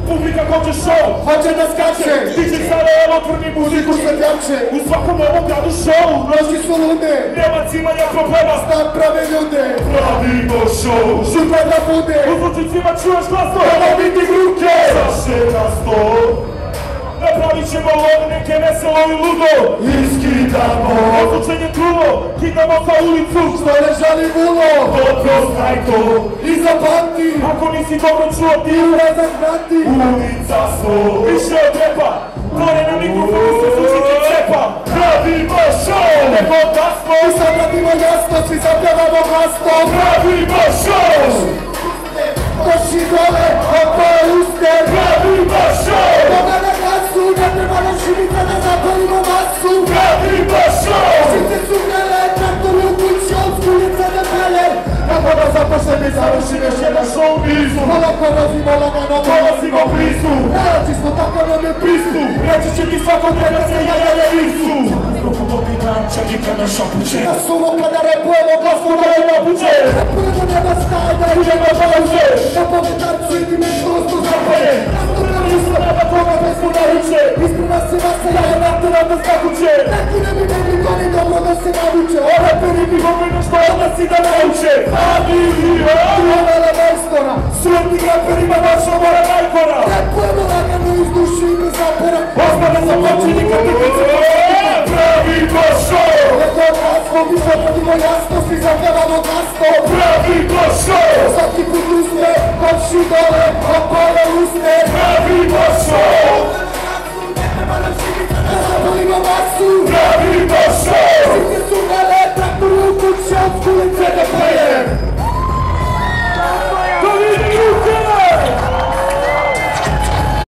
Publika hoće show, hoće da skače. DJ Sarajevo tvrdi muziku se vjače. U svakom ovom gradu show, noći su lude. Nema cimanja problema, znam prave ljude. Pravimo show, žutra da bude. U zvučnicima čuješ glasno, kada vidim ruke. Zaše na sto. Napravit ćemo lov, neke veselo i ludo. Iskidamo odlučenje trulo, kidamo za ulicu. Što ne žali vulo, dobro znaj to i zapamti. Ako nisi dobro čuo ti urazak vrati. Ulica smo više od repa, gore na mikrofonu se zvučiti cepa. Pravimo show, nego da smo i sad radimo jasno, svi zapjevamo glasno. Pravimo show, oči dole, oko je uste. Pravimo show, ne treba nam šibica da zapalimo masu. Pravimo show, žice su grele, traktori u kući, od skulica da pele. Kako da započnem i završim još jedan show blizu. Polako vozimo lagano, dolazimo blizu. Najjači smo, tako nam je pristup. Reći će ti svako treba se jajale lisu. Ruku vodi nanča, nikad na šapuće. Na suvo kada repujemo, glasno da je napuće. Repujemo nema staj, da idemo pauze. Na povedarcu idim i štostu zapalje. Sada koga pesmu naruče. Ispred nas se vasa, ja je natera da zakuće. Neki ne bi mogli to ni dobro da se navuče. Ove peri bi mogli nešto odnasi da nauče. Familija Uvela majstora, sretni graperima naša mora najgora. Repujemo lagano iz duši i bez zapora. Osmane za počini kad ti pice pravimo show, nego glasno, mi se radimo jasno, svi zapjevamo glasno. Pravimo show, svaki put usne, koči dole, okole usne. Pravimo show, ne treba nam šibica da zapalimo masu. Pravimo show, žice su gale, traktor u kuće, od skulice da peje.